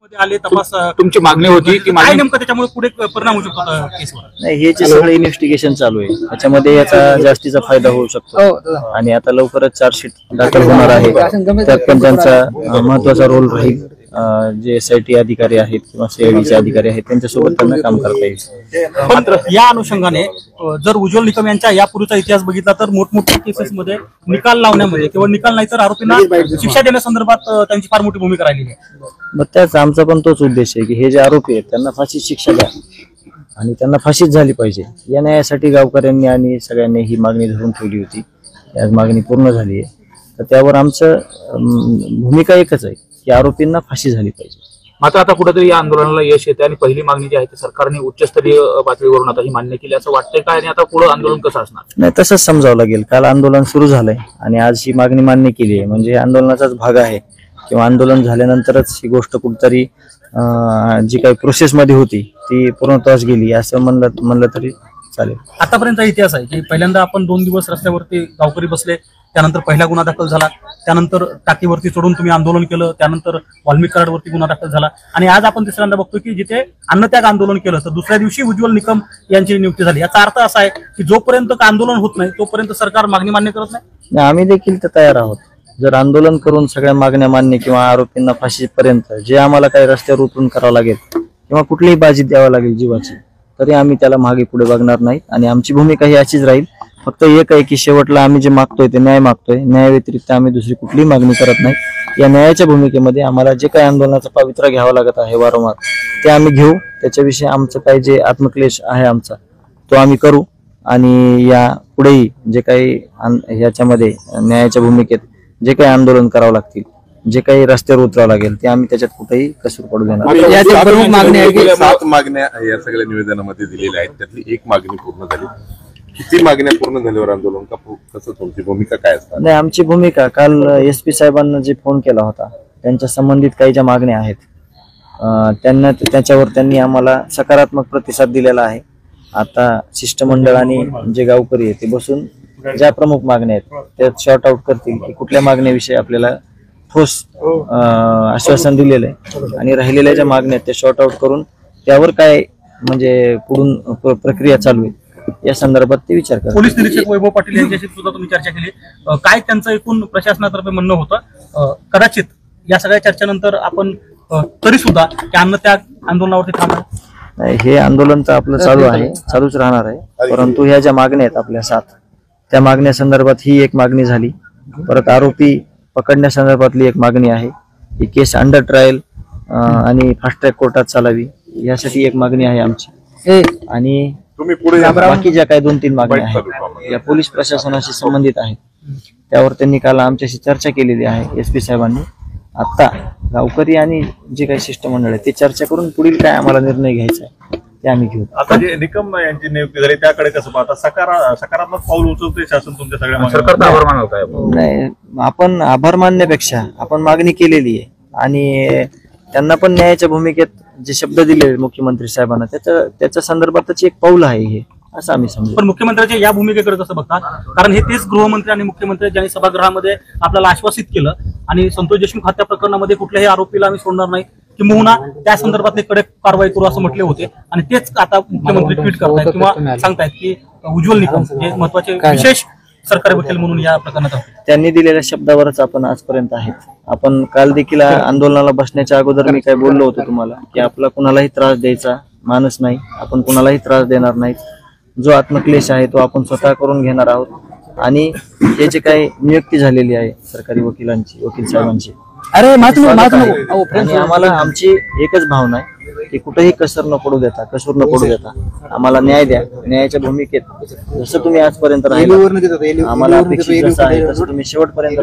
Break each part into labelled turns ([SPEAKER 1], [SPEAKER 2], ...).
[SPEAKER 1] मध्ये आले तपास
[SPEAKER 2] तुमची मागणी होती की
[SPEAKER 1] काय नेमकं त्याच्यामुळे पुढे परिणाम होऊ शकतो केसवर?
[SPEAKER 3] नाही, हे जे सगळं इन्व्हेस्टिगेशन चालू आहे त्याच्यामध्ये याचा जास्तीचा फायदा होऊ शकतो आणि आता लवकरच चार्जशीट दाखल होणार आहे. त्यात पण त्यांचा महत्वाचा रोल राहील. जे SIT अधिकारी आहेत किंवा CIDचे अधिकारी आहेत त्यांच्यासोबत त्यांना काम करता येईल.
[SPEAKER 1] मात्र या अनुषंगाने जर उज्ज्वल निकम यांच्या यापूर्वीचा इतिहास बघितला तर मोठमोठ्या केसेसमध्ये निकाल लावण्यामध्ये किंवा निकाल नाही तर आरोपींना शिक्षा देण्यासंदर्भात त्यांची फार मोठी भूमिका राहिलेली आहे.
[SPEAKER 3] मग त्याच आमचा पण तोच उद्देश आहे की हे जे आरोपी आहेत त्यांना फाशीची शिक्षा द्या आणि त्यांना फाशीच झाली पाहिजे. या न्यायासाठी गावकऱ्यांनी आणि सगळ्यांनी ही मागणी धरून ठेवली होती. आज मागणी पूर्ण झाली आहे. तर त्यावर आमचं भूमिका एकच आहे की आरोपींना फाशी झाली पाहिजे.
[SPEAKER 2] मात्र आता कुठेतरी या आंदोलनाला यश येते आणि पहिली मागणी जी आहे ती सरकारने उच्चस्तरीय पातळीवरून आता ही मान्य केली असं वाटतंय काय आणि आता पुढे आंदोलन कसं असणार?
[SPEAKER 3] नाही, तसंच समजावं लागेल. काल आंदोलन सुरू झालंय आणि आज ही मागणी मान्य केली आहे म्हणजे आंदोलनाचाच भाग आहे किंवा आंदोलन झाल्यानंतरच ही गोष्ट कुठतरी जी काही प्रोसेस मध्ये होती ती पूर्णत्वास गेली असं म्हणलं तरी चालेल.
[SPEAKER 1] आतापर्यंतचा इतिहास आहे की पहिल्यांदा आपण 2 दिवस रस्त्यावरती गावकरी बसले, त्यानंतर पहिला गुन्हा दाखल झाला, त्यानंतर टाकीवरती चढून तुम्ही आंदोलन केलं, त्यानंतर वाल्मिक कराडवरती गुन्हा दाखल झाला आणि आज आपण तिसऱ्यांदा बघतो की जिथे अन्नत्याग आंदोलन केलं तर दुसऱ्या दिवशी उज्ज्वल निकम यांची नियुक्ती झाली. याचा अर्थ असा आहे की जोपर्यंत आंदोलन होत नाही तोपर्यंत सरकार मागणी मान्य करत नाही.
[SPEAKER 3] आम्ही देखील तर तयार आहोत. जर आंदोलन करून सगळ्या मागण्या मान्य किंवा आरोपींना फाशीपर्यंत जे आम्हाला काही रस्त्यावर उतरून करावं लागेल किंवा कुठलीही बाजी द्यावी लागेल जीवाची तरी आम्ही त्याला मागे पुढे बघणार नाही आणि आमची भूमिका ही अशीच राहील. फक्त एक आहे की शेवटला आम्ही जे मागतोय ते न्याय मागतोय. न्याय व्यतिरिक्त आम्ही दुसरी कुठलीही मागणी करत नाही. या न्यायाच्या भूमिकेमध्ये आम्हाला जे काही आंदोलनाचा पवित्रा घ्यावा लागत आहे वारंवार ते आम्ही घेऊ. त्याच्याविषयी आमचं काही जे आत्मक्लेश आहे आमचा तो आम्ही करू आणि या पुढेही जे काही याच्यामध्ये न्यायाच्या भूमिकेत जे काही आंदोलन करावं लागतील जे काही रस्त्यावर उतरावं लागेल ते आम्ही त्याच्यात कुठेही कसर पडू देणार.
[SPEAKER 4] 7 मागण्या या सगळ्या निवेदनामध्ये दिलेल्या आहेत त्यातली एक मागणी पूर्ण झाली. किती मागण्या पूर्ण झाल्यावर आंदोलन कसं तुमची भूमिका काय असणार?
[SPEAKER 3] नाही, आमची भूमिका काल SP साहेबांना जे फोन केला होता त्यांच्या संबंधित काही ज्या मागण्या आहेत त्याच्यावर त्यांनी आम्हाला सकारात्मक प्रतिसाद दिलेला आहे. आता शिष्टमंडळ आणि जे गावकरी आहेत ते बसून ज्या प्रमुख मागण्या आहेत त्यात शॉर्ट आउट करतील की कुठल्या मागण्याविषयी आपल्याला ठोस आश्वासन दिलेलं आहे आणि राहिलेल्या ज्या मागण्या आहेत त्या शॉर्ट आउट करून त्यावर काय म्हणजे पुढून प्रक्रिया चालू आहे या संदर्भात ते विचार करतात.
[SPEAKER 1] पोलीस निरीक्षक वैभव पाटील यांच्याशी सुद्धा तुम्ही चर्चा केली. काय त्यांचं एकूण प्रशासनातर्फे म्हणणं होतं? कदाचित या सगळ्या चर्चेनंतर आपण तरी सुद्धा त्या अन्नत्याग आंदोलनावरती थांबणार?
[SPEAKER 3] हे आंदोलन तर आपलं चालू आहे, चालूच राहणार आहे. परंतु ह्या ज्या मागण्या आहेत आपल्या 7 त्या मागण्या संदर्भात ही एक मागणी झाली. परत आरोपी पकडण्यासंदर्भातली एक मागणी आहे. ही केस अंडर ट्रायल आणि फास्ट ट्रॅक कोर्टात चालावी यासाठी एक मागणी आहे आमची. आणि बाकी ज्या काही 2-3 मागण्या आहेत या पोलीस प्रशासनाशी संबंधित आहेत त्यावर त्यांनी काल आमच्याशी चर्चा केलेली आहे SP साहेबांनी. आता गावकरी आणि जे काही शिष्टमंडळ आहे ते चर्चा करून पुढील काय आम्हाला निर्णय घ्यायचा आहे ते आम्ही घेऊ.
[SPEAKER 5] आता जे निकम यांची नियुक्ती झाली त्याकडे कसं पाहता? सकारात्मक पाऊल उचलते शासन तुमच्या सगळ्या
[SPEAKER 2] सरकारचा आभार मानत आहे?
[SPEAKER 3] नाही, आपण आभार मानण्यापेक्षा आपण मागणी केलेली आहे आणि त्यांना पण न्यायाच्या भूमिकेत जे शब्द दिले मुख्यमंत्री साहेबांना त्याच्या संदर्भातच एक पाऊल आहे हे असं आम्ही समजू.
[SPEAKER 1] पण मुख्यमंत्र्यांच्या या भूमिकेकडे कसं बघता? कारण हे तेच गृहमंत्री आणि मुख्यमंत्री ज्यांनी सभागृहामध्ये आपल्याला आश्वासित केलं आणि संतोष देशमुख हत्या प्रकरणामध्ये कुठल्याही आरोपीला आम्ही सोडणार नाही किंवा त्या संदर्भातले कडक कारवाई करू असं म्हटले होते आणि तेच आता मुख्यमंत्री ट्विट करतायत किंवा सांगतायत की उज्ज्वल निकम हे महत्वाचे विशेष सरकारी वकील म्हणून या प्रकरणात
[SPEAKER 3] त्यांनी दिलेल्या शब्दावरच आपण आजपर्यंत आहेत. आपण काल देखील आंदोलनाला बसण्याच्या अगोदर मी काय बोललो होतो तुम्हाला की आपला कुणालाही त्रास द्यायचा मानस नाही, आपण कुणालाही त्रास देणार नाही. जो आत्मक्लेश आहे तो आपण स्वतः करून घेणार आहोत आणि हे जे काही नियुक्ती झालेली आहे सरकारी वकील साहेबांची आणि आम्हाला आमची एकच भावना आहे की कुठेही कसर न पडू देता आम्हाला न्याय द्या. न्यायाच्या भूमिकेत जसं तुम्ही आजपर्यंत राहिले आम्हाला अपेक्षित जसं आहे तसं तुम्ही शेवटपर्यंत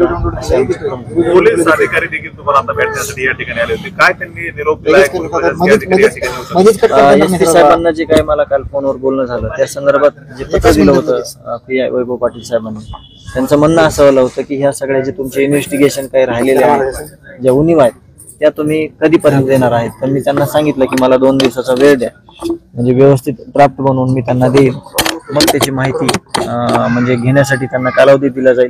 [SPEAKER 5] पोलीस अधिकारी देखील तुम्हाला आता भेटण्यासाठी या ठिकाणी आले होते. काय त्यांनी निरोप दिला?
[SPEAKER 3] SP साहेबांना जे काही मला काल फोनवर बोलणं झालं त्या संदर्भात जे पत्र दिलं होतं PI वैभव पाटील साहेबांनी त्यांचं म्हणणं असं होतं की ह्या सगळ्या जे तुमचे इन्व्हेस्टिगेशन काही राहिलेले आहेत ज्या उणीवा आहेत त्या तुम्ही कधीपर्यंत देणार आहेत. तर मी त्यांना सांगितलं की मला 2 दिवसाचा वेळ द्या म्हणजे व्यवस्थित ड्राफ्ट बनवून मी त्यांना देईन. मग त्याची माहिती म्हणजे घेण्यासाठी त्यांना कालावधी दिला जाईल.